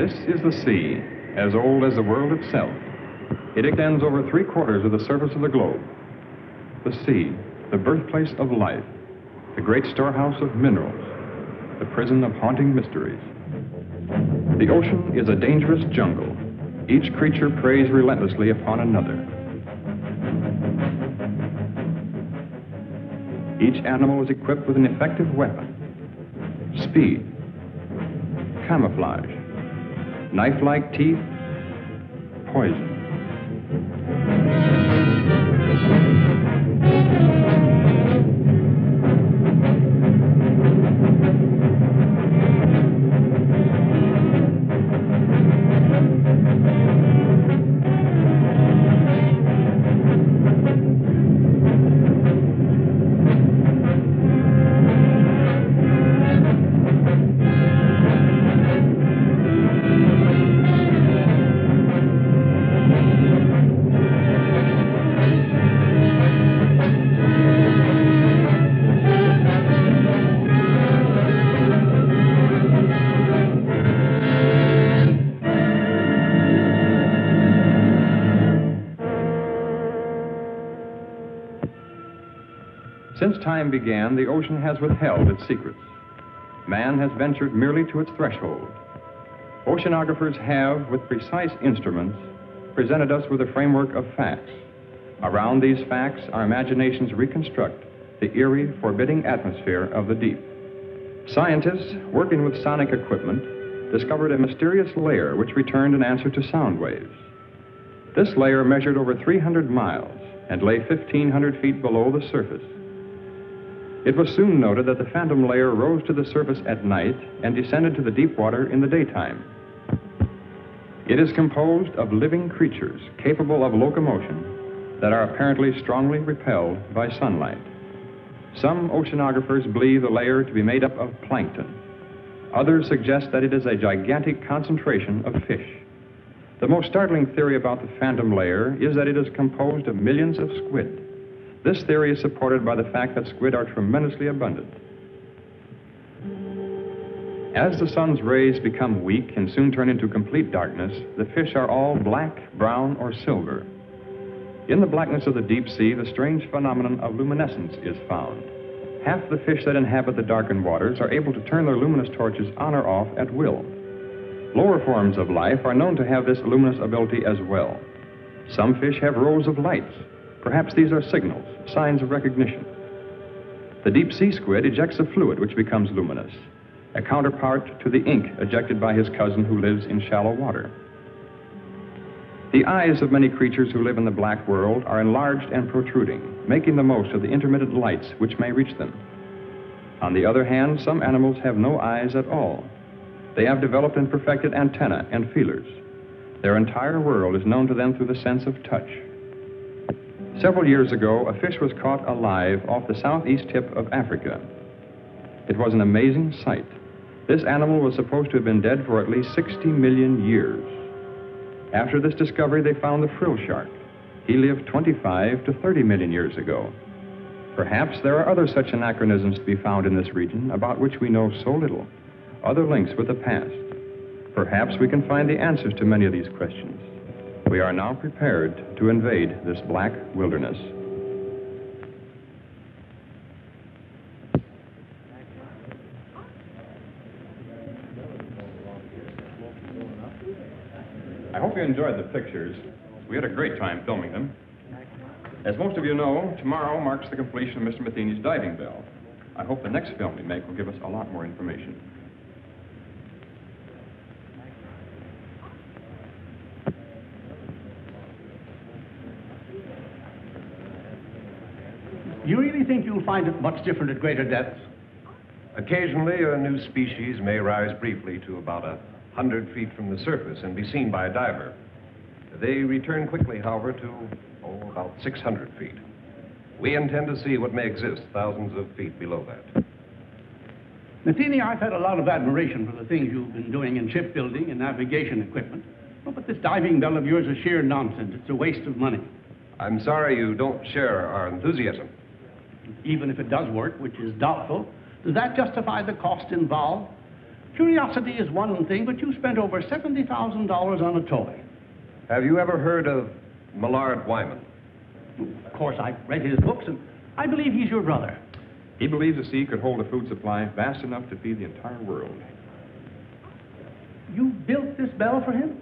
This is the sea, as old as the world itself. It extends over 3/4 of the surface of the globe. The sea, the birthplace of life, the great storehouse of minerals, the prison of haunting mysteries. The ocean is a dangerous jungle. Each creature preys relentlessly upon another. Each animal is equipped with an effective weapon: speed, camouflage, knife-like teeth, poison. Since time began, the ocean has withheld its secrets. Man has ventured merely to its threshold. Oceanographers have, with precise instruments, presented us with a framework of facts. Around these facts, our imaginations reconstruct the eerie, forbidding atmosphere of the deep. Scientists, working with sonic equipment, discovered a mysterious layer which returned an answer to sound waves. This layer measured over 300 miles and lay 1,500 feet below the surface. It was soon noted that the phantom layer rose to the surface at night and descended to the deep water in the daytime. It is composed of living creatures capable of locomotion that are apparently strongly repelled by sunlight. Some oceanographers believe the layer to be made up of plankton. Others suggest that it is a gigantic concentration of fish. The most startling theory about the phantom layer is that it is composed of millions of squid. This theory is supported by the fact that squid are tremendously abundant. As the sun's rays become weak and soon turn into complete darkness, the fish are all black, brown, or silver. In the blackness of the deep sea, the strange phenomenon of luminescence is found. Half the fish that inhabit the darkened waters are able to turn their luminous torches on or off at will. Lower forms of life are known to have this luminous ability as well. Some fish have rows of lights. Perhaps these are signals, signs of recognition. The deep sea squid ejects a fluid which becomes luminous, a counterpart to the ink ejected by his cousin who lives in shallow water. The eyes of many creatures who live in the black world are enlarged and protruding, making the most of the intermittent lights which may reach them. On the other hand, some animals have no eyes at all. They have developed and perfected antennae and feelers. Their entire world is known to them through the sense of touch. Several years ago, a fish was caught alive off the southeast tip of Africa. It was an amazing sight. This animal was supposed to have been dead for at least 60 million years. After this discovery, they found the frill shark. He lived 25 to 30 million years ago. Perhaps there are other such anachronisms to be found in this region about which we know so little, other links with the past. Perhaps we can find the answers to many of these questions. We are now prepared to invade this black wilderness. I hope you enjoyed the pictures. We had a great time filming them. As most of you know, tomorrow marks the completion of Mr. Matheny's diving bell. I hope the next film we make will give us a lot more information. Do you really think you'll find it much different at greater depths? Occasionally, a new species may rise briefly to about 100 feet from the surface and be seen by a diver. They return quickly, however, to about 600 feet. We intend to see what may exist thousands of feet below that. Matheny, I've had a lot of admiration for the things you've been doing in shipbuilding and navigation equipment. Oh, but this diving bell of yours is sheer nonsense. It's a waste of money. I'm sorry you don't share our enthusiasm. Even if it does work, which is doubtful, does that justify the cost involved? Curiosity is one thing, but you spent over $70,000 on a toy. Have you ever heard of Millard Wyman? Of course, I've read his books, and I believe he's your brother. He believes the sea could hold a food supply vast enough to feed the entire world. You built this bell for him?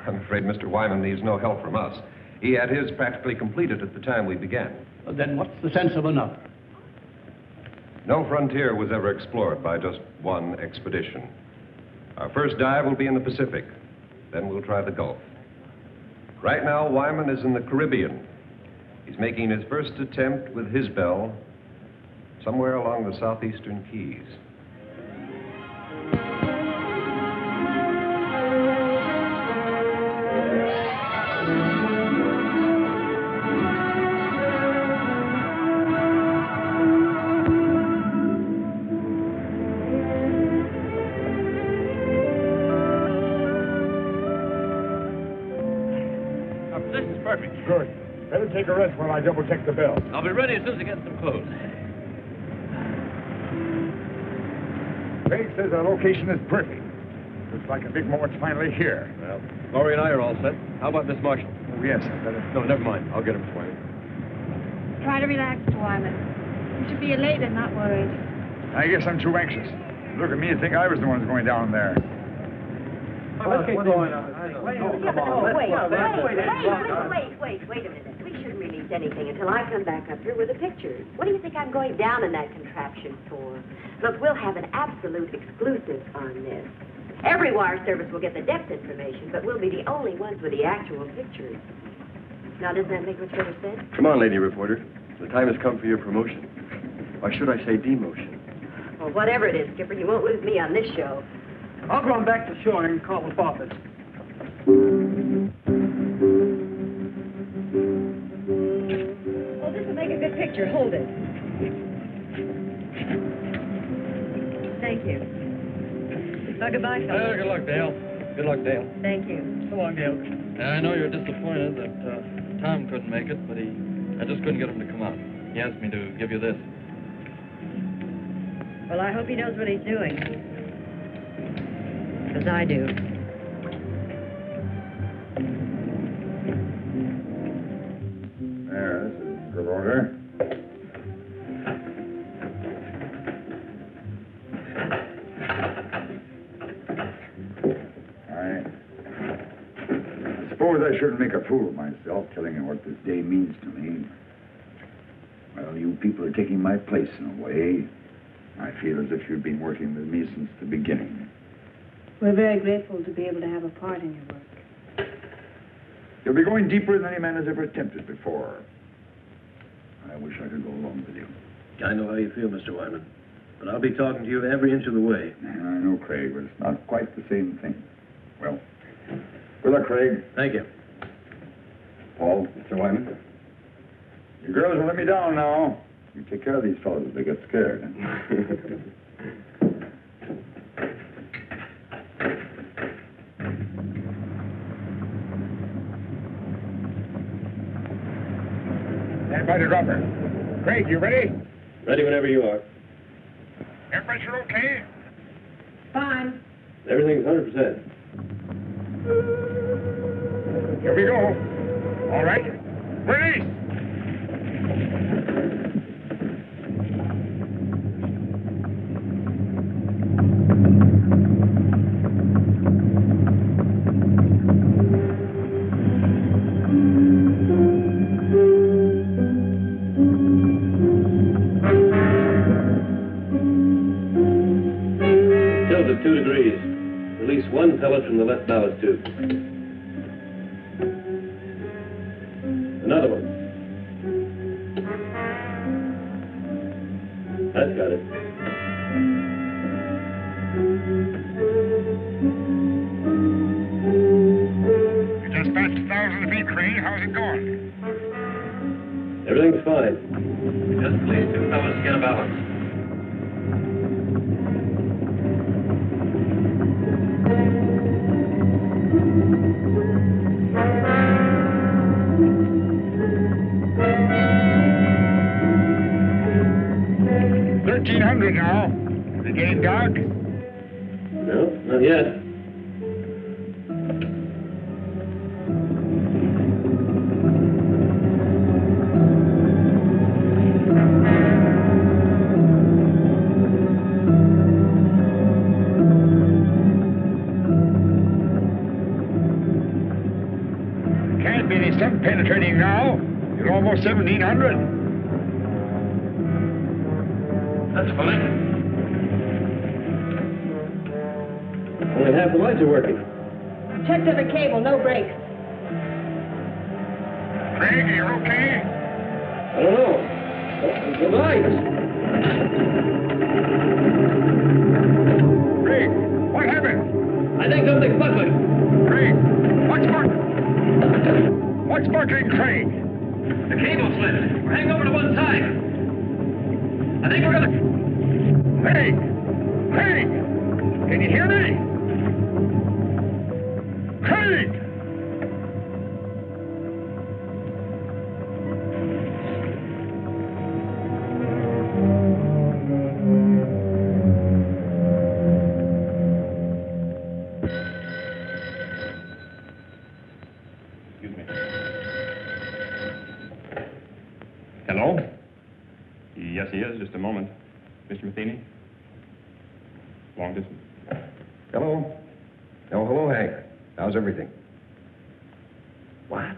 I'm afraid Mr. Wyman needs no help from us. He had his practically completed at the time we began. Well, then what's the sense of another? No frontier was ever explored by just one expedition. Our first dive will be in the Pacific. Then we'll try the Gulf. Right now, Wyman is in the Caribbean. He's making his first attempt with his bell somewhere along the southeastern Keys. This is perfect. Good. Better take a rest while I double-check the bell. I'll be ready as soon as I get some clothes. Craig says our location is perfect. Looks like a big moment's finally here. Well, Laurie and I are all set. How about Miss Marshall? Oh, yes, I better... No, never mind. I'll get him for you. Try to relax, Mr. Wyman. You should be elated, not worried. I guess I'm too anxious. Look at me and think I was the one who's going down there. Let's get going on. Wait a minute. We shouldn't release anything until I come back up here with the pictures. What do you think I'm going down in that contraption for? Look, we'll have an absolute exclusive on this. Every wire service will get the depth information, but we'll be the only ones with the actual pictures. Now, doesn't that make much better sense? Come on, lady reporter. The time has come for your promotion. Or should I say demotion? Well, whatever it is, Skipper, you won't lose me on this show. I'll go on back to shore and call the office. Oh, this will make a good picture. Hold it. Thank you. Well, goodbye, fellas. Good luck, Dale. Good luck, Dale. Thank you. So long, Dale. I know you're disappointed that Tom couldn't make it, but I just couldn't get him to come out. He asked me to give you this. Well, I hope he knows what he's doing. Because I do. There, this is good order. I suppose I shouldn't make a fool of myself telling you what this day means to me. Well, you people are taking my place in a way. I feel as if you've been working with me since the beginning. We're very grateful to be able to have a part in your work. You'll be going deeper than any man has ever attempted before. I wish I could go along with you. I know how you feel, Mr. Wyman, but I'll be talking to you every inch of the way. I know, Craig, but it's not quite the same thing. Well, good luck, Craig. Thank you. Paul. Mr. Wyman? You girls will let me down now. You take care of these fellows if they get scared. Stand by the dropper. Craig, you ready? Ready whenever you are. Air pressure okay? Fine. Everything's 100%. Here we go. All right. Release! Tilt at 2 degrees. Release 1 pellet from the left ballast tube. Another one. That's got it. You just passed 1,000 feet, Craig. How's it going? Everything's fine. Just release 2 pellets to get a balance. $1,300 now. Is it getting dark? No, Not yet. Can't be any stuff penetrating now. You're almost 1,700. That's funny. Only half the lights are working. Checked every cable, no brakes. Craig, you're okay? I don't know. The lights. Craig, what happened? I think something's buckling. Craig, what's buckling, Craig? The cable slipped. We're hanging over to one side. I think we're gonna... Craig! Craig! Can you hear me? Craig! Excuse me. Hello? Yes, he is. Just a moment. Mr. Matheny? Long distance. Hello? Oh, hello, Hank. How's everything? What?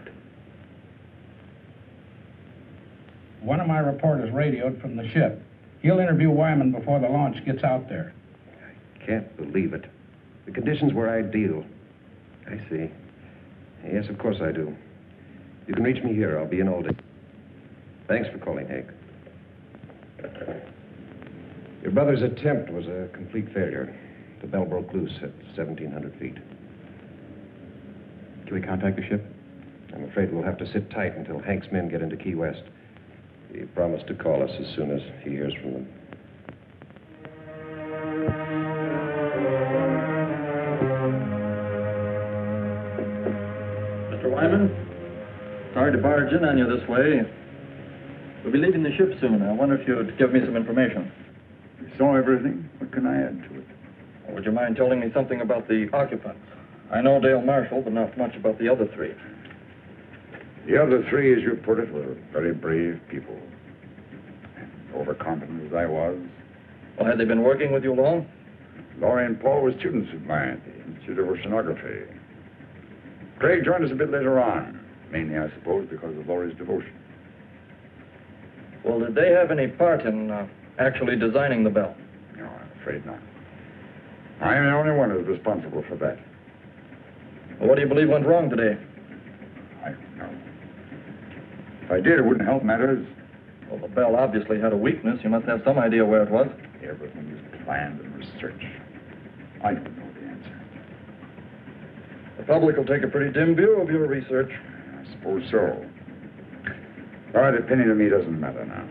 One of my reporters radioed from the ship. He'll interview Wyman before the launch gets out there. Can't believe it. The conditions were ideal. I see. Yes, of course I do. You can reach me here. I'll be in all day. Thanks for calling, Hank. Your brother's attempt was a complete failure. The bell broke loose at 1,700 feet. Can we contact the ship? I'm afraid we'll have to sit tight until Hank's men get into Key West. He promised to call us as soon as he hears from them. Mr. Wyman, sorry to barge in on you this way. We'll be leaving the ship soon. I wonder if you'd give me some information. You saw everything. What can I add to it? Would you mind telling me something about the occupants? I know Dale Marshall, but not much about the other three. The other three, as you put it, were very brave people. Overconfident as I was. Well, had they been working with you long? Laurie and Paul were students of mine at the Institute of Oceanography. Craig joined us a bit later on, mainly, I suppose, because of Laurie's devotion. Well, did they have any part in actually designing the bell? No, I'm afraid not. I am the only one who's responsible for that. Well, what do you believe went wrong today? I don't know. If I did, it wouldn't help matters. Well, the bell obviously had a weakness. You must have some idea where it was. Everything was planned and researched. I don't know the answer. The public will take a pretty dim view of your research. I suppose so. But a penny to me doesn't matter now.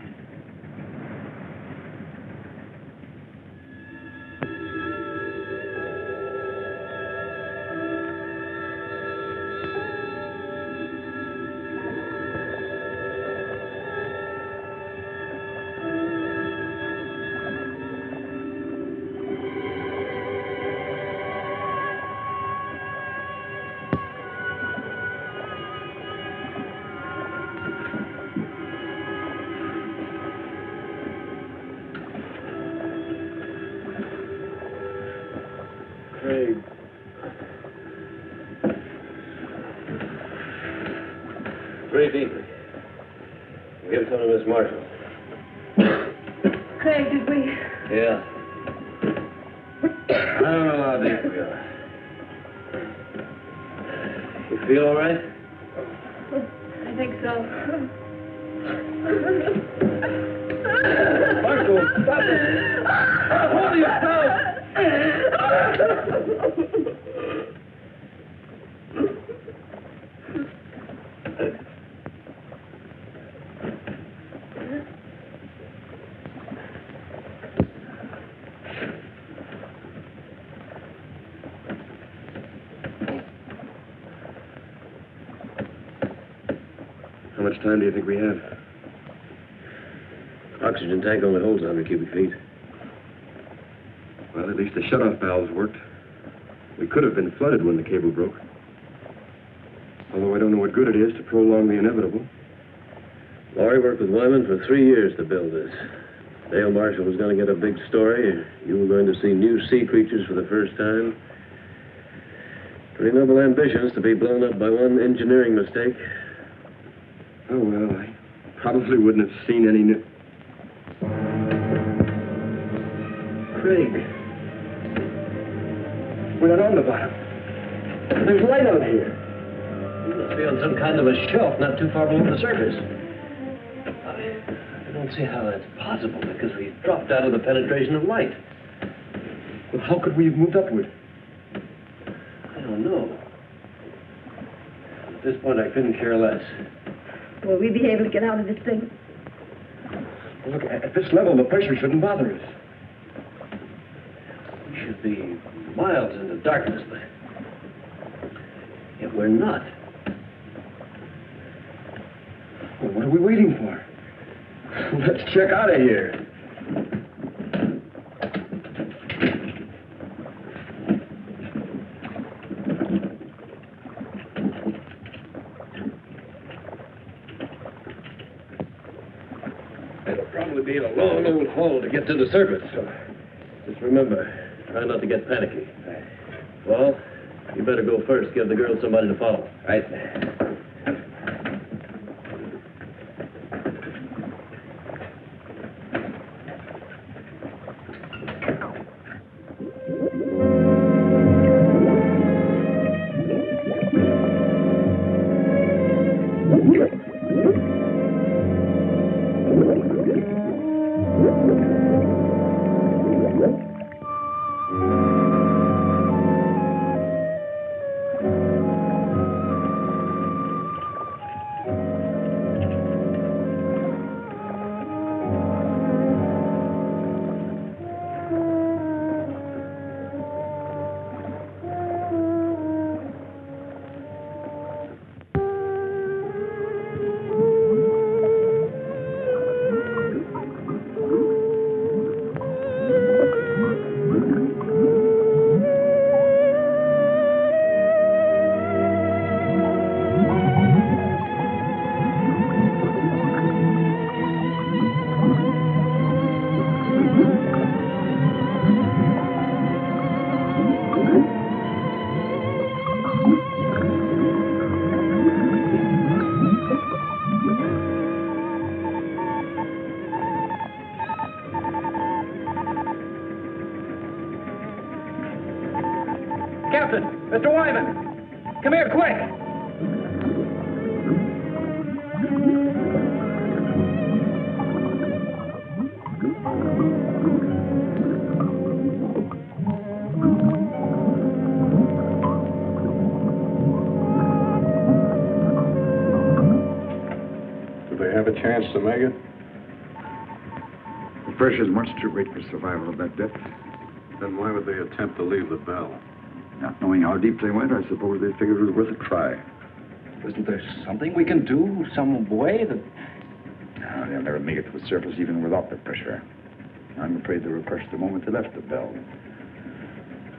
Craig. Great evening. Give some to Miss Marshall. Craig, did we? Yeah. I don't know how deep we are. You feel all right? I think so. Marshall, stop it! Hold yourself! How much time do you think we have? Oxygen tank only holds 100 cubic feet. Well, at least the shut-off valves worked. We could have been flooded when the cable broke. Although I don't know what good it is to prolong the inevitable. Laurie worked with Wyman for 3 years to build this. Dale Marshall was going to get a big story. You were going to see new sea creatures for the first time. Pretty noble ambitions to be blown up by one engineering mistake. Oh, well, I probably wouldn't have seen any new... Craig. We're not on the bottom. There's light out here. You must be on some kind of a shelf not too far below the surface. I don't see how that's possible, because we've dropped out of the penetration of light. Well, how could we have moved upward? I don't know. At this point, I couldn't care less. Will we be able to get out of this thing? Well, look, at this level, the pressure shouldn't bother us. We should be miles into darkness, but yet we're not. Well, what are we waiting for? Let's check out of here. It'll probably be a long old haul to get to the surface. So just remember, try not to get panicky. Well, you better go first. Give the girl somebody to follow. Right. Captain! Mr. Wyman! Come here, quick! Do they have a chance to make it? The pressure's much too great for survival at that depth. Then why would they attempt to leave the bell? Not knowing how deep they went, I suppose they figured it was worth a try. Isn't there something we can do? Some way that... No, they'll never make it to the surface even without the pressure. I'm afraid they were crushed the moment they left the bell.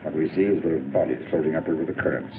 What we see is their bodies floating upward with the currents.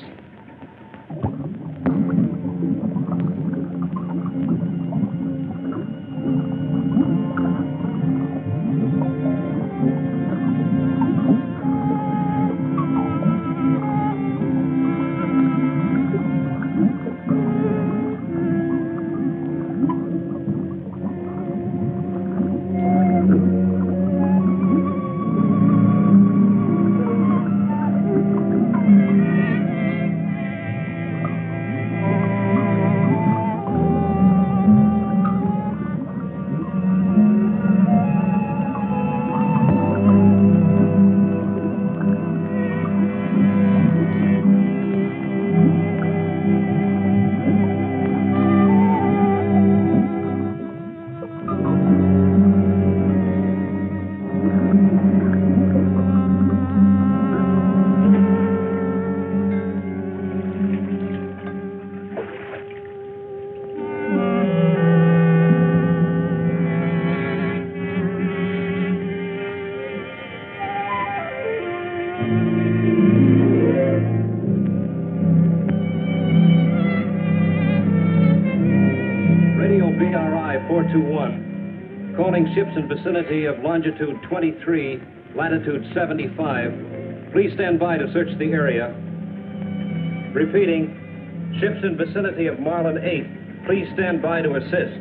421. Calling ships in vicinity of longitude 23, latitude 75. Please stand by to search the area. Repeating, ships in vicinity of Marlin 8. Please stand by to assist.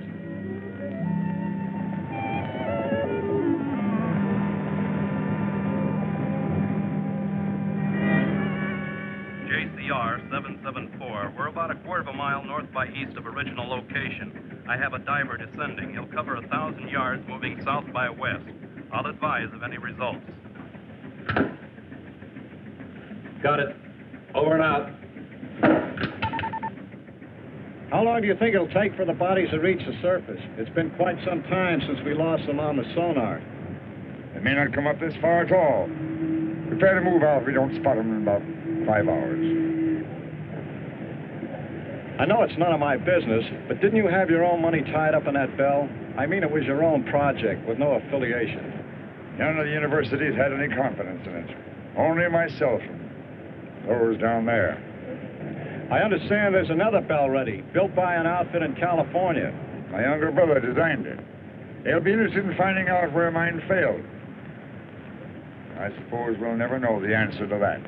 JCR 774. We're about a quarter of a mile north by east of original location. I have a diver descending. He'll cover 1,000 yards moving south by west. I'll advise of any results. Got it. Over and out. How long do you think it'll take for the bodies to reach the surface? It's been quite some time since we lost them on the sonar. They may not come up this far at all. Prepare to move out if we don't spot them in about 5 hours. I know it's none of my business, but didn't you have your own money tied up in that bell? I mean, it was your own project with no affiliation. None of the universities had any confidence in it. Only myself and those down there. I understand there's another bell ready, built by an outfit in California. My younger brother designed it. They'll be interested in finding out where mine failed. I suppose we'll never know the answer to that.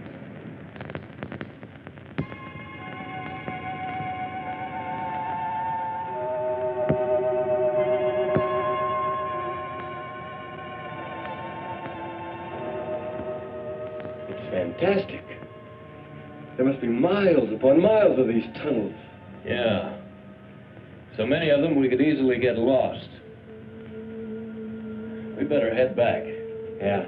It's fantastic. There must be miles upon miles of these tunnels. Yeah. So many of them we could easily get lost. We better head back. Yeah.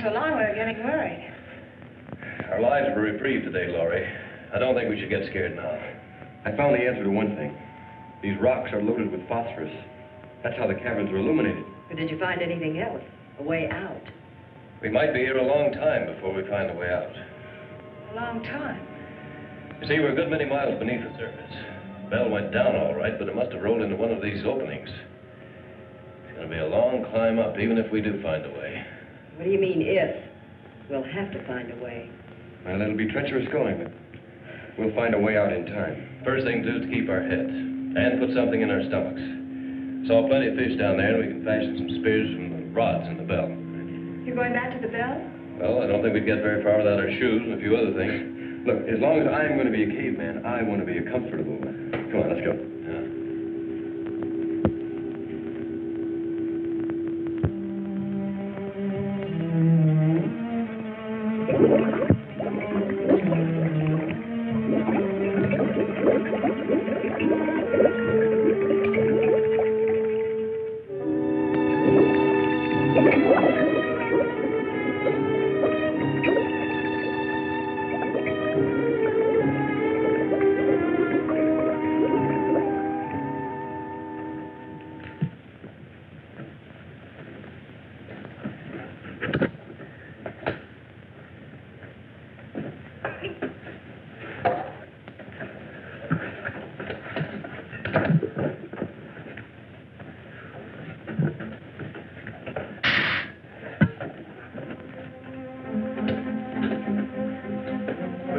So long, we're getting worried. Our lives were reprieved today, Laurie. I don't think we should get scared now. I found the answer to one thing. These rocks are loaded with phosphorus. That's how the caverns were illuminated. But did you find anything else? A way out? We might be here a long time before we find a way out. A long time. You see, we're a good many miles beneath the surface. Bell went down all right, but it must have rolled into one of these openings. It's going to be a long climb up, even if we do find a way. What do you mean, if? We'll have to find a way. Well, it'll be treacherous going, but we'll find a way out in time. First thing to do is to keep our heads and put something in our stomachs. Saw plenty of fish down there, and we can fashion some spears from the rods in the bell. You're going back to the bell? Well, I don't think we'd get very far without our shoes and a few other things. Look, as long as I'm going to be a caveman, I want to be a comfortable one. Come on, let's go.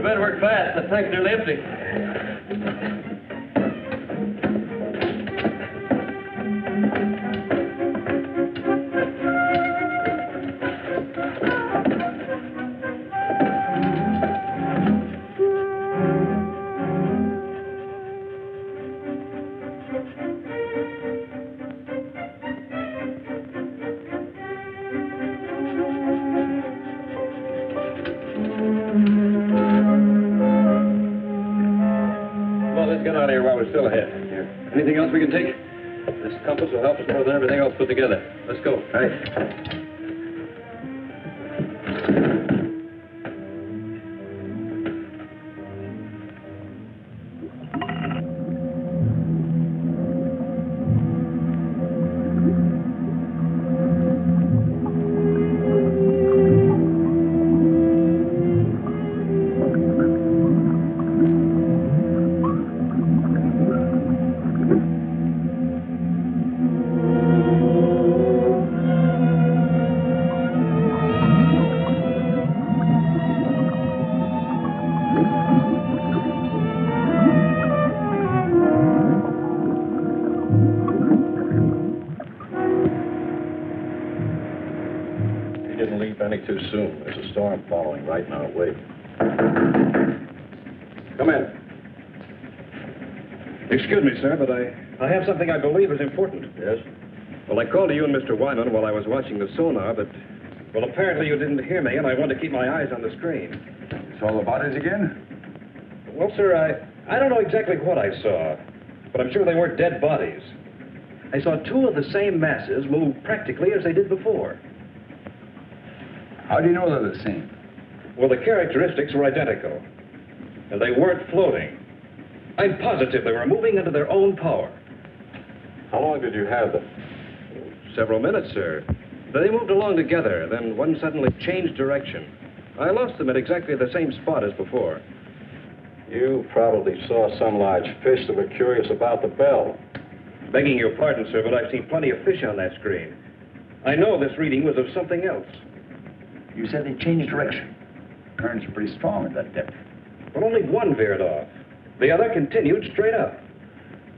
We better work fast. The tank's nearly empty. Still ahead. Here. Anything else we can take? This compass will help us more than everything else put together. Let's go. Right. soon. There's a storm following right in our wake. Come in. Excuse me, sir, but I have something I believe is important. Yes? Well, I called to you and Mr. Wyman while I was watching the sonar, but, well, apparently you didn't hear me, and I wanted to keep my eyes on the screen. Saw the bodies again? Well, sir, I don't know exactly what I saw, but I'm sure they weren't dead bodies. I saw two of the same masses move practically as they did before. How do you know they're the same? Well, the characteristics were identical, and they weren't floating. I'm positive they were moving under their own power. How long did you have them? Several minutes, sir. They moved along together, then one suddenly changed direction. I lost them at exactly the same spot as before. You probably saw some large fish that were curious about the bell. Begging your pardon, sir, but I've seen plenty of fish on that screen. I know this reading was of something else. You said they changed direction. Currents are pretty strong at that depth. But only one veered off. The other continued straight up.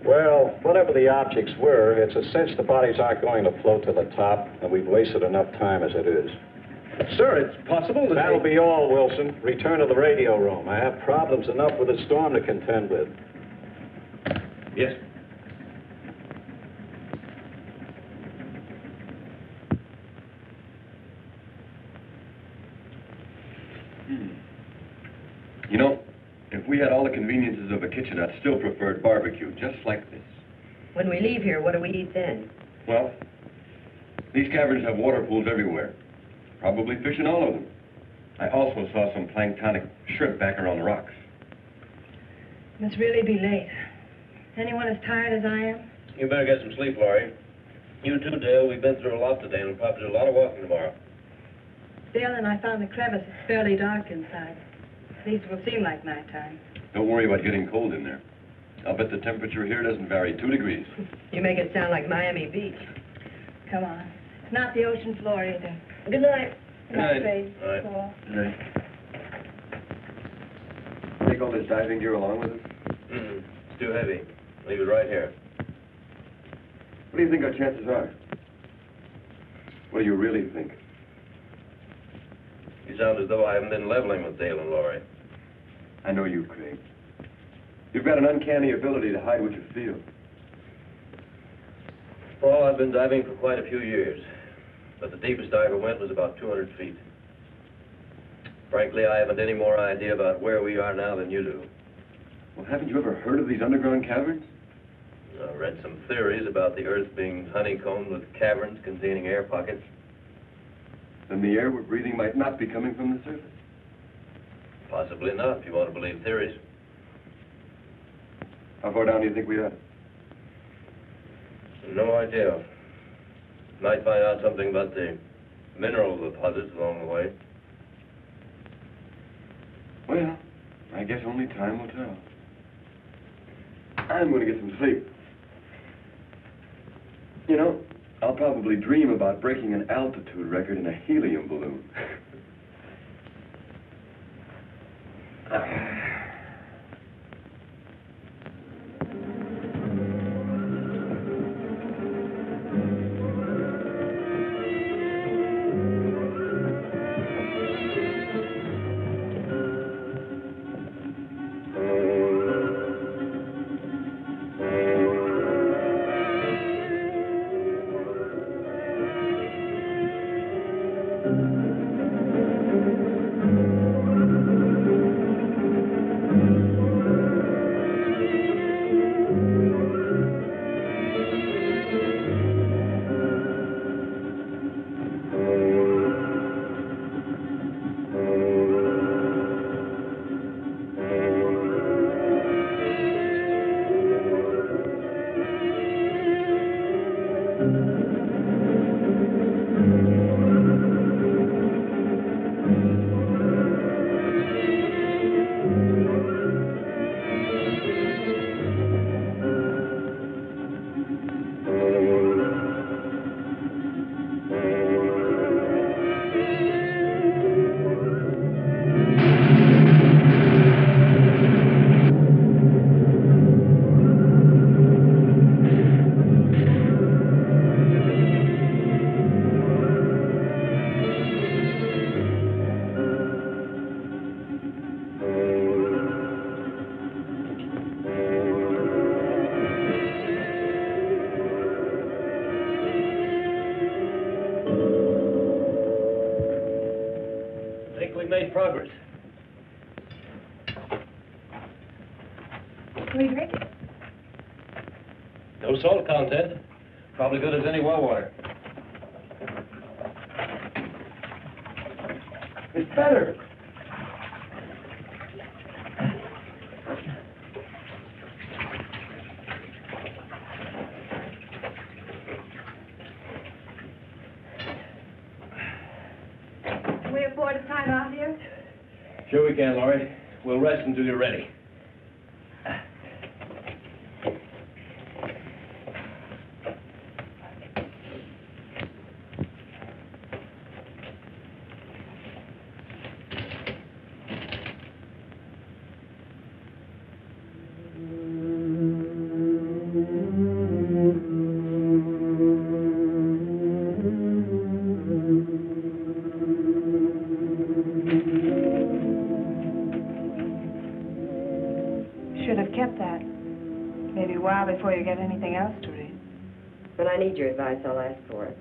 Well, whatever the objects were, it's a cinch the bodies aren't going to float to the top, and we've wasted enough time as it is. Sir, it's possible that That'll be all, Wilson. Return to the radio room. I have problems enough with the storm to contend with. Yes. You know, if we had all the conveniences of a kitchen, I'd still prefer barbecue, just like this. When we leave here, what do we eat then? Well, these caverns have water pools everywhere. Probably fish in all of them. I also saw some planktonic shrimp back around the rocks. Must really be late. Anyone as tired as I am? You better get some sleep, Laurie. You too, Dale. We've been through a lot today, and we'll probably do a lot of walking tomorrow. Dale and I found the crevice. It's fairly dark inside. At least it will seem like nighttime. Don't worry about getting cold in there. I'll bet the temperature here doesn't vary 2 degrees. You make it sound like Miami Beach. Come on. It's not the ocean floor either. Good night. Good night, Ray. All right. Paul. Good night. Take all this diving gear along with us? It's too heavy. Leave it right here. What do you think our chances are? What do you really think? You sound as though I haven't been leveling with Dale and Laurie. I know you, Craig. You've got an uncanny ability to hide what you feel. Paul, I've been diving for quite a few years, but the deepest I ever went was about 200 feet. Frankly, I haven't any more idea about where we are now than you do. Well, haven't you ever heard of these underground caverns? I've read some theories about the Earth being honeycombed with caverns containing air pockets. Then the air we're breathing might not be coming from the surface. Possibly not, if you want to believe theories. How far down do you think we are? No idea. Might find out something about the mineral deposits along the way. Well, I guess only time will tell. I'm going to get some sleep. You know, I'll probably dream about breaking an altitude record in a helium balloon. think we made progress. What do you drink it? No salt content. Probably good as any well water. It's better. Can we afford a time out here? Sure we can, Laurie. We'll rest until you're ready. Should have kept that. Maybe a while before you get anything else to read. When I need your advice, I'll ask for it.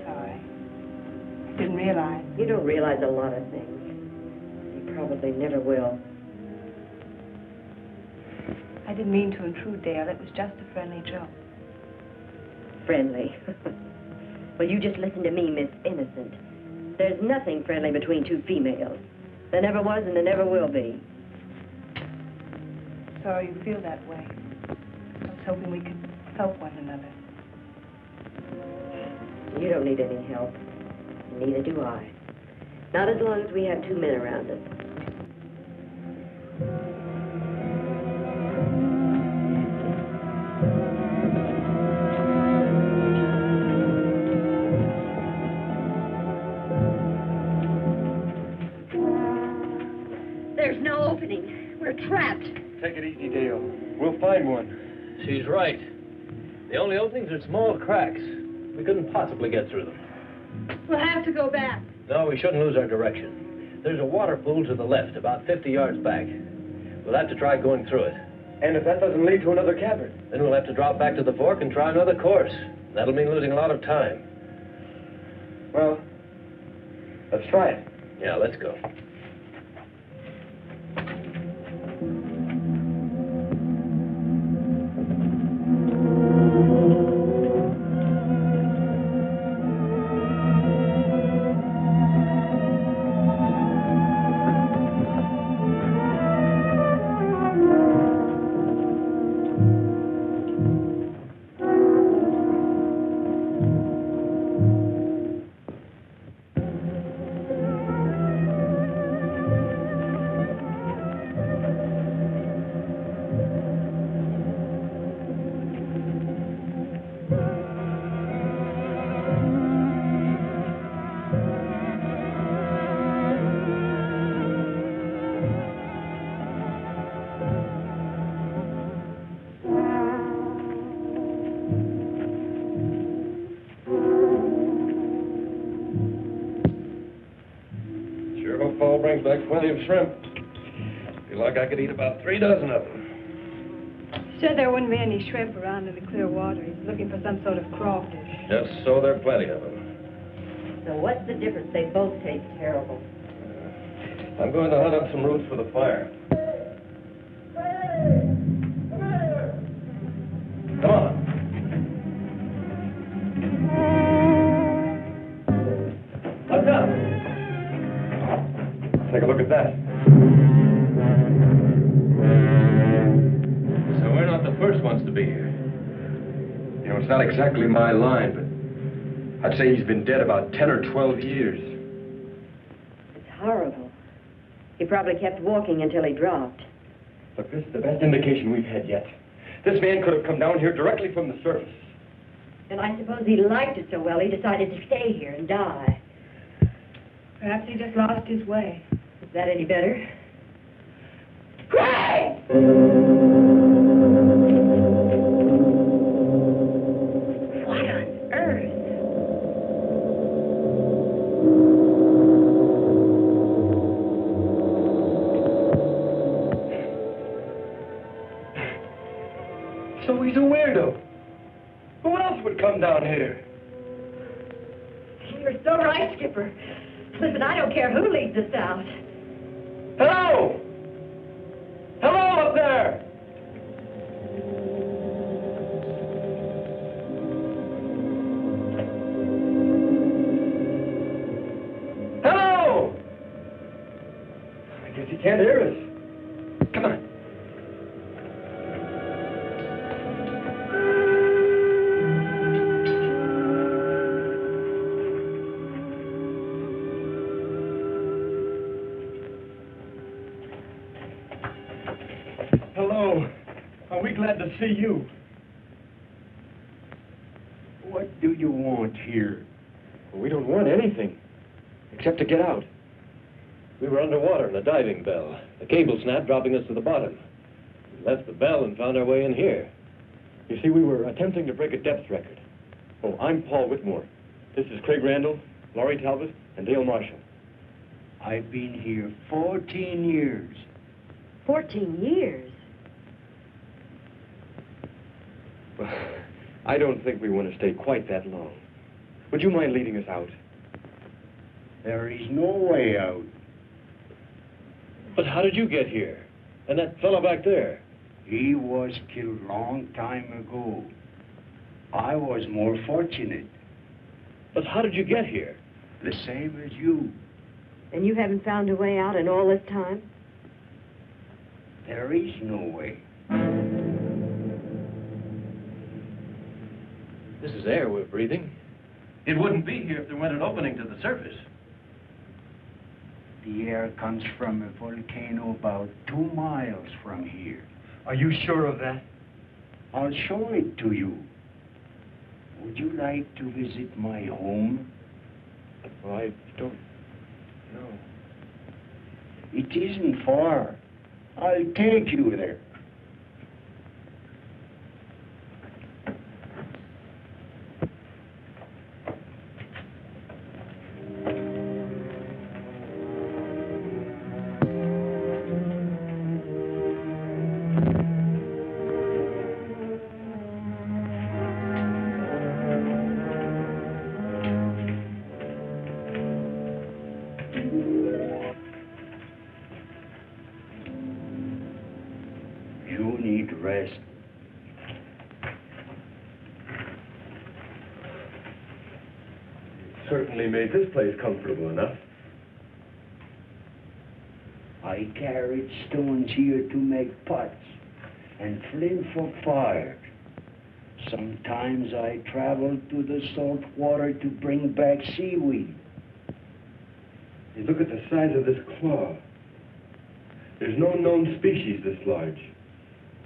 Sorry. Didn't realize. You don't realize a lot of things. You probably never will. I didn't mean to intrude, Dale. It was just a friendly joke. Friendly. Well, you just listen to me, Miss Innocent. There's nothing friendly between two females. There never was and there never will be. Sorry you feel that way. I was hoping we could help one another. You don't need any help. Neither do I. Not as long as we have two men around us. There's no opening. We're trapped. Take it easy, Dale. We'll find one. She's right. The only openings are small cracks. We couldn't possibly get through them. We'll have to go back. No, we shouldn't lose our direction. There's a water pool to the left, about 50 yards back. We'll have to try going through it. And if that doesn't lead to another cavern? Then we'll have to drop back to the fork and try another course. That'll mean losing a lot of time. Well, let's try it. Yeah, let's go. Fall brings back plenty of shrimp. Feel like I could eat about 3 dozen of them. Said there wouldn't be any shrimp around in the clear water. He's looking for some sort of crawfish. Just so there are plenty of them. So what's the difference? They both taste terrible. I'm going to hunt up some roots for the fire. Come on. What's up? Take a look at that. So we're not the first ones to be here. You know, it's not exactly my line, but I'd say he's been dead about 10 or 12 years. It's horrible. He probably kept walking until he dropped. Look, this is the best indication we've had yet. This man could have come down here directly from the surface. And I suppose he liked it so well he decided to stay here and die. Perhaps he just lost his way. Is that any better? Craig! What on earth? So he's a weirdo. Who else would come down here? You're so right, Skipper. Listen, I don't care who leads us out. Hello! Hello up there! Hello! I guess he can't hear us. Come on. Hello. Are we glad to see you? What do you want here? Well, we don't want anything, except to get out. We were underwater in a diving bell. The cable snapped, dropping us to the bottom. We left the bell and found our way in here. You see, we were attempting to break a depth record. Oh, I'm Paul Whitmore. This is Craig Randall, Laurie Talbot, and Dale Marshall. I've been here 14 years. 14 years? Well, I don't think we want to stay quite that long. Would you mind leading us out? There is no way out. But how did you get here? And that fellow back there? He was killed long time ago. I was more fortunate. But how did you get here? The same as you. And you haven't found a way out in all this time? There is no way. This is air we're breathing. It wouldn't be here if there weren't an opening to the surface. The air comes from a volcano about 2 miles from here. Are you sure of that? I'll show it to you. Would you like to visit my home? Well, I don't know. It isn't far. I'll take you there. You need rest. Certainly made this place comfortable enough. I carried stones here to make pots and flint for fire. Sometimes I traveled to the salt water to bring back seaweed. You look at the size of this claw. There's no known species this large.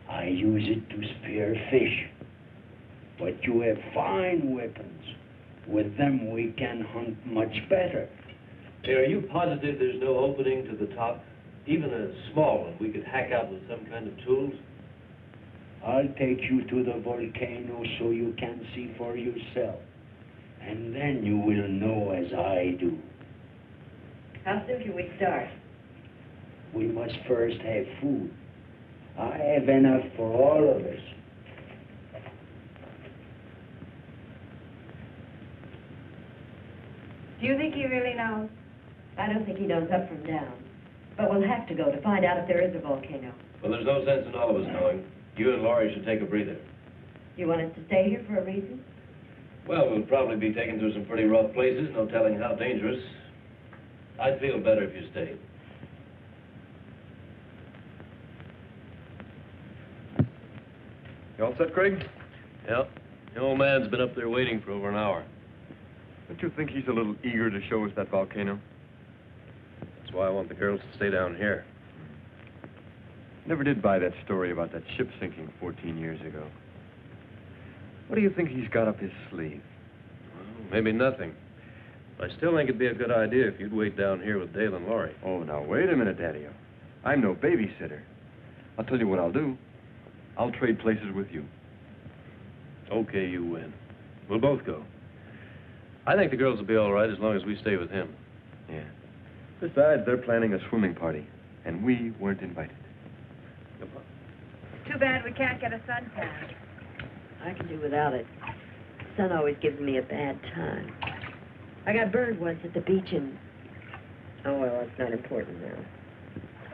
I use it to spear fish. But you have fine weapons. With them we can hunt much better. Hey, are you positive there's no opening to the top? Even a small one we could hack out with some kind of tools? I'll take you to the volcano so you can see for yourself. And then you will know as I do. How soon can we start? We must first have food. I have enough for all of us. Do you think he really knows? I don't think he knows up from down. But we'll have to go to find out if there is a volcano. Well, there's no sense in all of us knowing. You and Laurie should take a breather. You want us to stay here for a reason? Well, we'll probably be taken through some pretty rough places, no telling how dangerous. I'd feel better if you stayed. You all set, Craig? Yep. The old man's been up there waiting for over an hour. Don't you think he's a little eager to show us that volcano? That's why I want the girls to stay down here. Never did buy that story about that ship sinking 14 years ago. What do you think he's got up his sleeve? Well, maybe nothing. But I still think it'd be a good idea if you'd wait down here with Dale and Laurie. Oh, now, wait a minute, Daddy-O. I'm no babysitter. I'll tell you what I'll do. I'll trade places with you. Okay, you win. We'll both go. I think the girls will be all right as long as we stay with him. Yeah. Besides, they're planning a swimming party, and we weren't invited. Come on. Too bad we can't get a suntan. I can do without it. The sun always gives me a bad time. I got burned once at the beach, and Oh, well, that's not important now.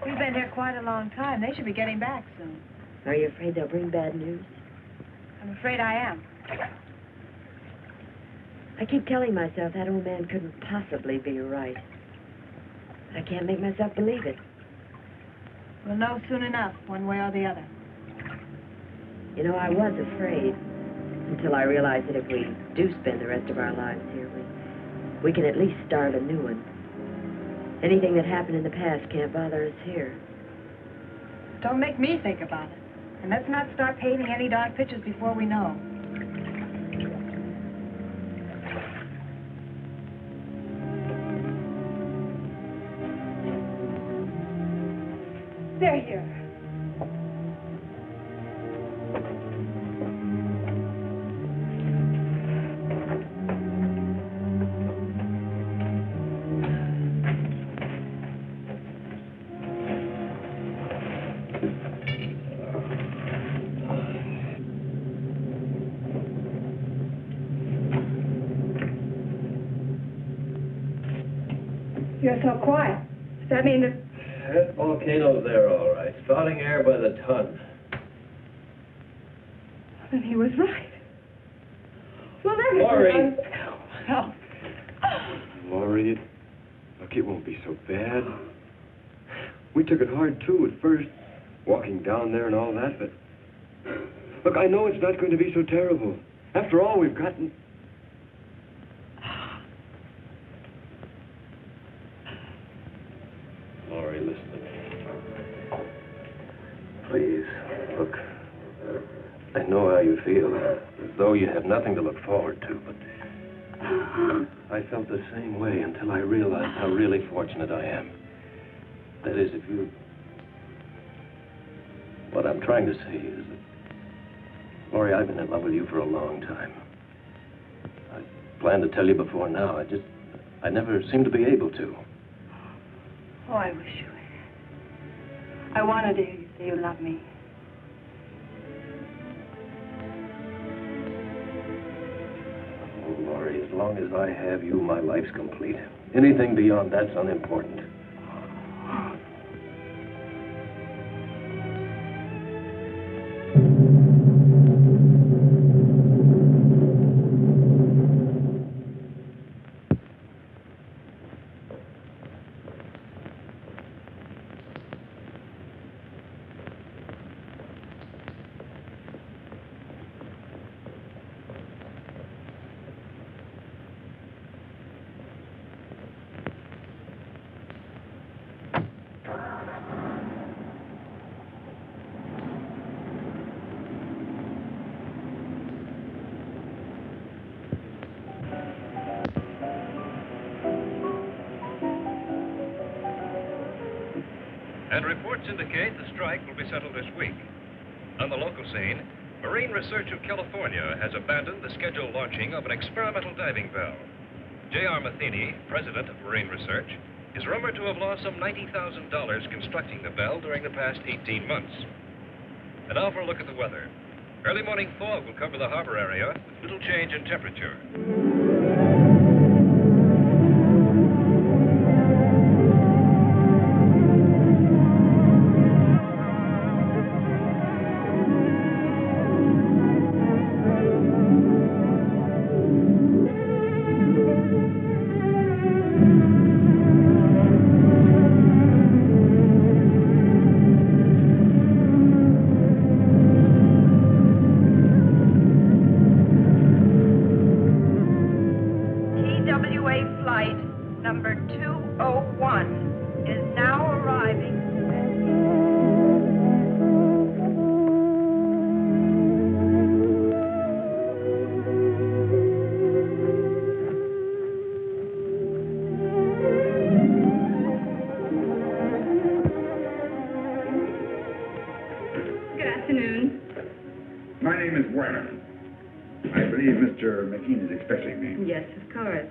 We've been here quite a long time. They should be getting back soon. Are you afraid they'll bring bad news? I'm afraid I am. I keep telling myself that old man couldn't possibly be right. I can't make myself believe it. We'll know soon enough, one way or the other. You know, I was afraid until I realized that if we do spend the rest of our lives here, we can at least start a new one. Anything that happened in the past can't bother us here. Don't make me think about it. And let's not start painting any dark pictures before we know. They're here. You're so quiet. Does that mean that... That volcano's there, all right. Spouting air by the ton. Then he was right. Well, everything... Laurie! Oh. Laurie, look, it won't be so bad. We took it hard, too, at first. Walking down there and all that, but... Look, I know it's not going to be so terrible. After all, we've gotten... Laurie, listen to me. Please, look. I know how you feel, as though you have nothing to look forward to, but I felt the same way until I realized how really fortunate I am. That is, if you... What I'm trying to say is that, Laurie, I've been in love with you for a long time. I planned to tell you before now. I never seemed to be able to. Oh, I wish you had. I wanted to hear you say you love me. Oh, Laurie, as long as I have you, my life's complete. Anything beyond that's unimportant. And reports indicate the strike will be settled this week. On the local scene, Marine Research of California has abandoned the scheduled launching of an experimental diving bell. J.R. Matheny, president of Marine Research, is rumored to have lost some $90,000 constructing the bell during the past 18 months. And now for a look at the weather. Early morning fog will cover the harbor area with little change in temperature. Mr. McKean is expecting me. Yes, of course.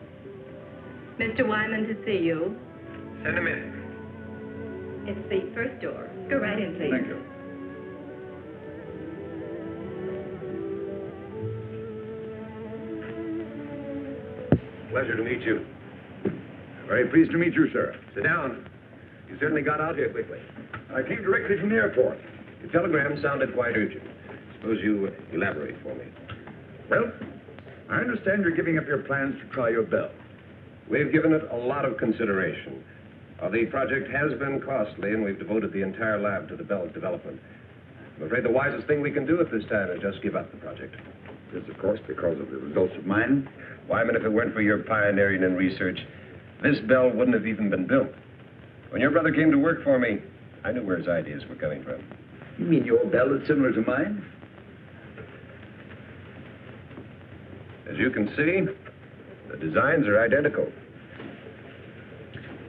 Mr. Wyman to see you. Send him in. It's the first door. Go right in, please. Thank you. Pleasure to meet you. Very pleased to meet you, sir. Sit down. You certainly got out here quickly. I came directly from the airport. Your telegram sounded quite urgent. Suppose you elaborate for me. Well, I understand you're giving up your plans to try your bell. We've given it a lot of consideration. The project has been costly, and we've devoted the entire lab to the bell's development. I'm afraid the wisest thing we can do at this time is just give up the project. This, of course, because of the results of mine. Wyman, if it weren't for your pioneering and research, this bell wouldn't have even been built. When your brother came to work for me, I knew where his ideas were coming from. You mean your bell is similar to mine? As you can see, the designs are identical.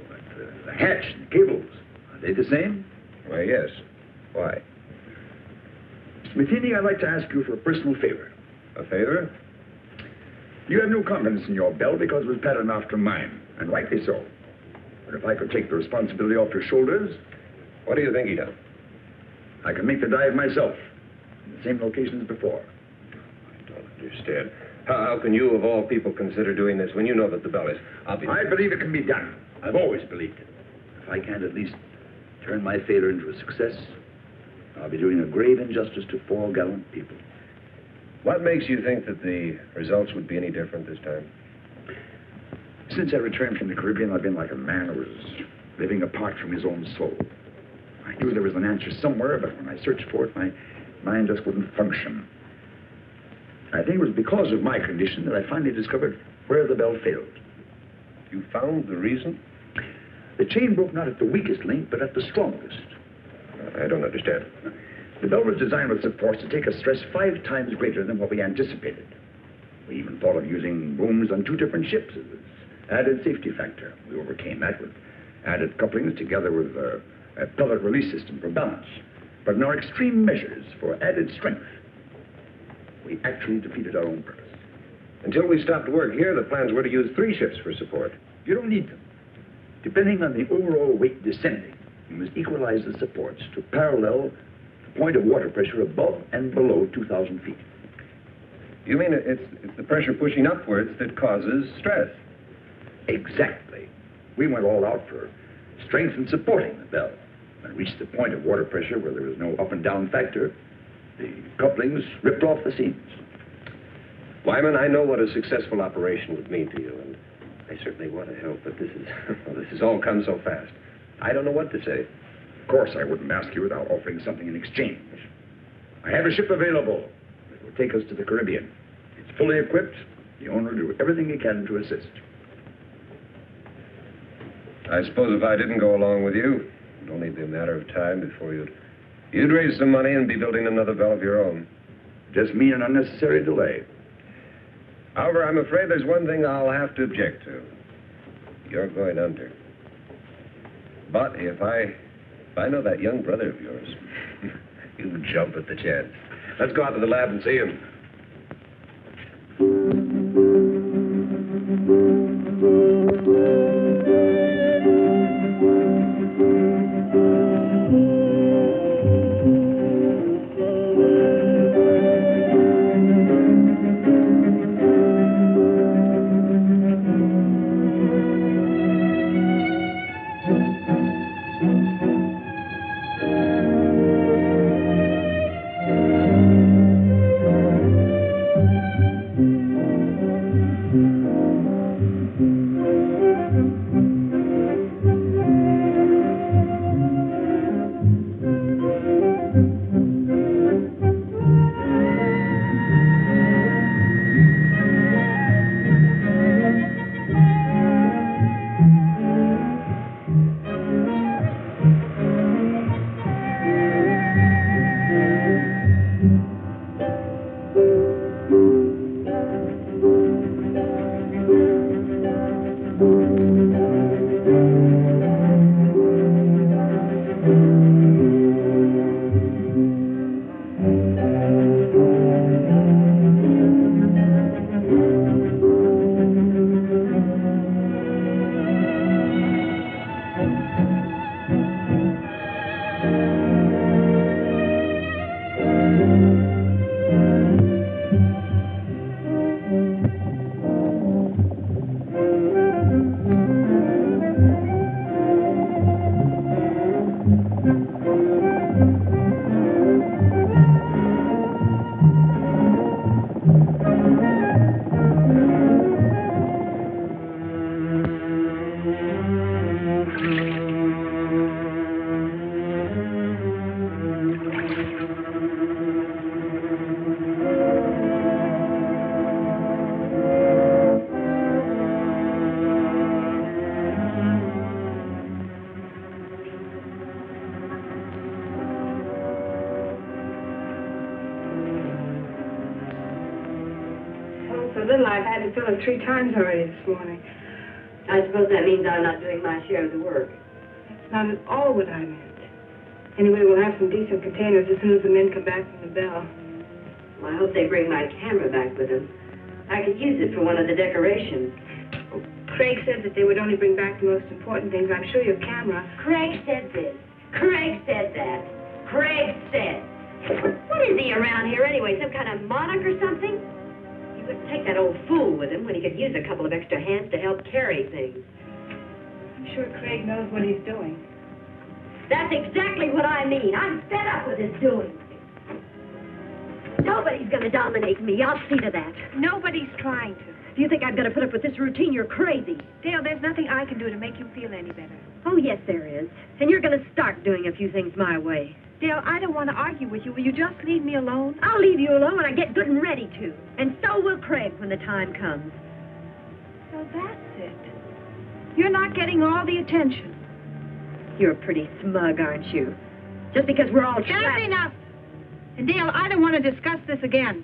But the hatch and the cables, are they the same? Why, yes. Why? Mr. Matheny, I'd like to ask you for a personal favor. A favor? You have no confidence in your bell because it was patterned after mine, and rightly so. But if I could take the responsibility off your shoulders... What do you think he'd done? I can make the dive myself, in the same location as before. I don't understand. How can you, of all people, consider doing this when you know that the bell is obvious? I believe it can be done. I've always believed it. If I can't at least turn my failure into a success, I'll be doing a grave injustice to 4 gallant people. What makes you think that the results would be any different this time? Since I returned from the Caribbean, I've been like a man who was living apart from his own soul. I knew there was an answer somewhere, but when I searched for it, my mind just wouldn't function. I think it was because of my condition that I finally discovered where the bell failed. You found the reason? The chain broke not at the weakest link, but at the strongest. I don't understand. The bell was designed with supports to take a stress 5 times greater than what we anticipated. We even thought of using booms on 2 different ships as an added safety factor. We overcame that with added couplings together with a pellet release system for balance. But in our extreme measures for added strength, we actually defeated our own purpose. Until we stopped work here, the plans were to use 3 ships for support. You don't need them. Depending on the overall weight descending, you must equalize the supports to parallel the point of water pressure above and below 2,000 feet. You mean it's the pressure pushing upwards that causes stress? Exactly. We went all out for strength and supporting the bell. When it reached the point of water pressure where there was no up and down factor, the couplings ripped off the seams. Wyman, I know what a successful operation would mean to you, and I certainly want to help, but this has all come so fast. I don't know what to say. Of course, I wouldn't ask you without offering something in exchange. I have a ship available that will take us to the Caribbean. It's fully equipped. The owner will do everything he can to assist. I suppose if I didn't go along with you, it'd only be a matter of time before you'd raise some money and be building another bell of your own. Just mean an unnecessary delay. However, I'm afraid there's one thing I'll have to object to. You're going under. But if I know that young brother of yours, you jump at the chance. Let's go out to the lab and see him. little, I've had to fill it 3 times already this morning. I suppose that means I'm not doing my share of the work. That's not at all what I meant. Anyway, we'll have some decent containers as soon as the men come back from the bell. Well, I hope they bring my camera back with them. I could use it for one of the decorations. Craig said that they would only bring back the most important things. I'm sure your camera... Craig said this. Craig said that. Craig said. What is he around here anyway? Some kind of monarch or something? He wouldn't take that old fool with him when he could use a couple of extra hands to help carry things. I'm sure Craig knows what he's doing. That's exactly what I mean. I'm fed up with his doing. Nobody's going to dominate me. I'll see to that. Nobody's trying to. If you think I'm going to put up with this routine, you're crazy. Dale, there's nothing I can do to make you feel any better. Oh, yes, there is. And you're going to start doing a few things my way. Dale, I don't want to argue with you. Will you just leave me alone? I'll leave you alone when I get good and ready to. And so will Craig when the time comes. So that's it. You're not getting all the attention. You're pretty smug, aren't you? Just because we're all That's trapped. enough. And Dale, I don't want to discuss this again.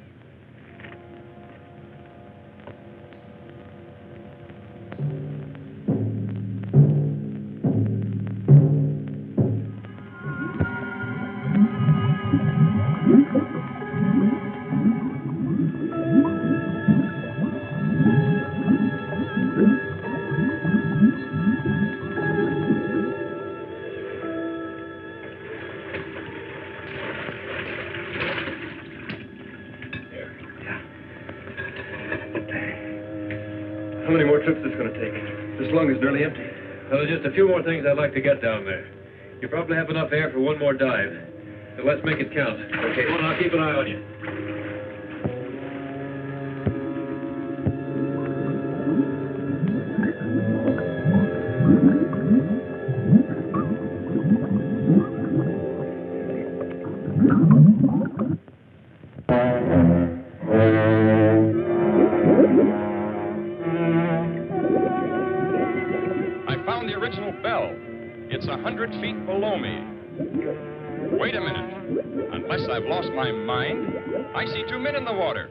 How many more trips is this going to take? This lung is nearly empty. Well, there's just a few more things I'd like to get down there. You probably have enough air for one more dive. So let's make it count. Okay, well, I'll keep an eye on you. It's 100 feet below me. Wait a minute. Unless I've lost my mind, I see 2 men in the water.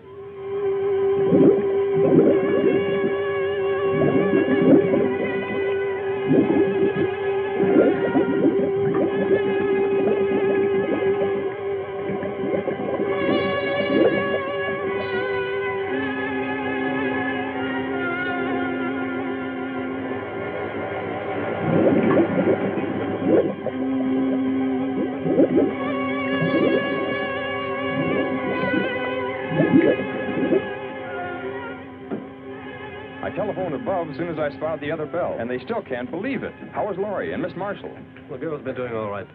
I telephoned above as soon as I spotted the other bell, and they still can't believe it. How is Laurie and Miss Marshall? The girl's been doing all right.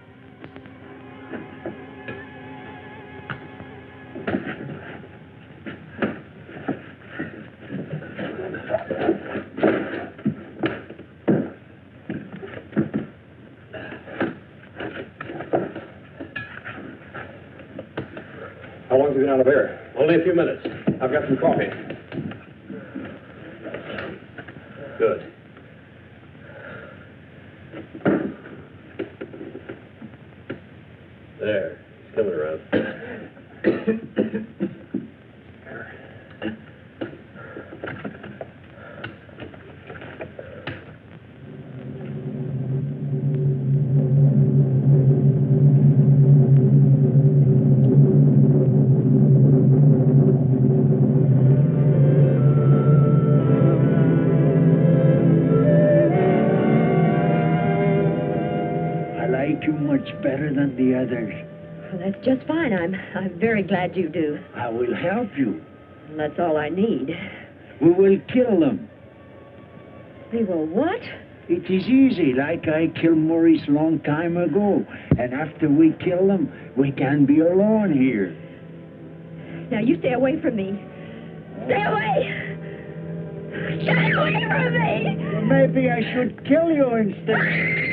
How long have you been out of air? Only a few minutes. I've got some coffee. Good. There. He's coming around. Better than the others. Well, that's just fine. I'm very glad you do. I will help you. That's all I need. We will kill them. We will what? It is easy, like I killed Maurice long time ago. And after we kill them, we can be alone here. Now, you stay away from me. Stay away! Stay away from me! Well, maybe I should kill you instead.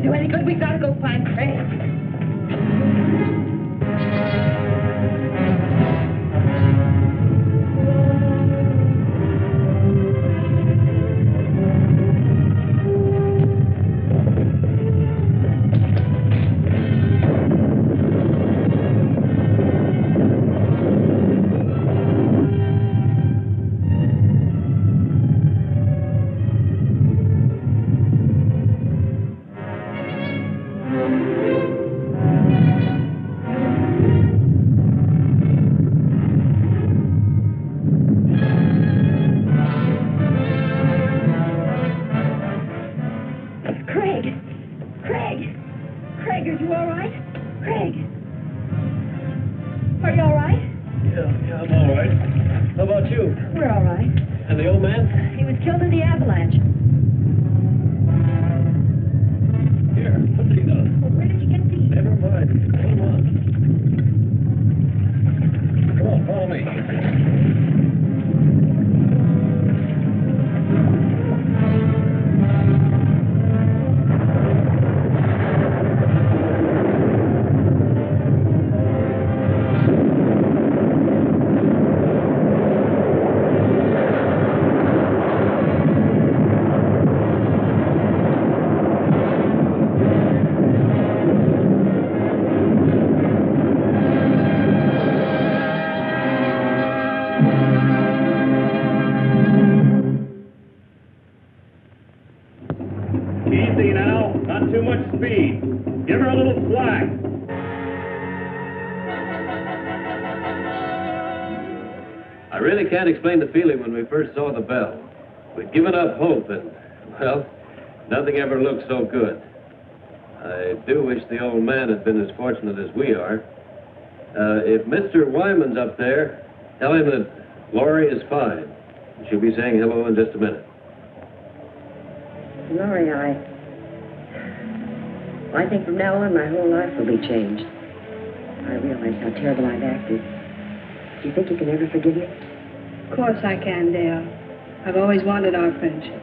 gonna do any good. We gotta go find Craig. Can't explain the feeling when we first saw the bell. We'd given up hope and, well, nothing ever looked so good. I do wish the old man had been as fortunate as we are. If Mr. Wyman's up there, tell him that Laurie is fine. She'll be saying hello in just a minute. Laurie, I think from now on my whole life will be changed. I realize how terrible I've acted. Do you think you can ever forgive me? Of course I can, Dale. I've always wanted our friendship.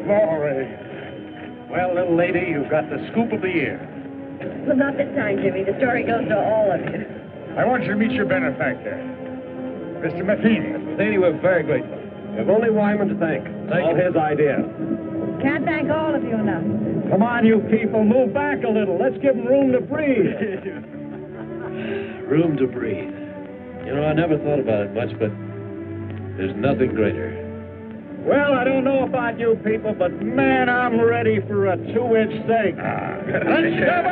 Laurie. Well, little lady, you've got the scoop of the year. Well, not this time, Jimmy. The story goes to all of you. I want you to meet your benefactor, Mr. Matheny. Matheny, we're very grateful. We have only Wyman to thank. All his idea. Can't thank all of you enough. Come on, you people, move back a little. Let's give them room to breathe. Room to breathe. You know, I never thought about it much, but there's nothing greater. Well, I don't know about you people, but man, I'm ready for a 2-inch steak. Let's have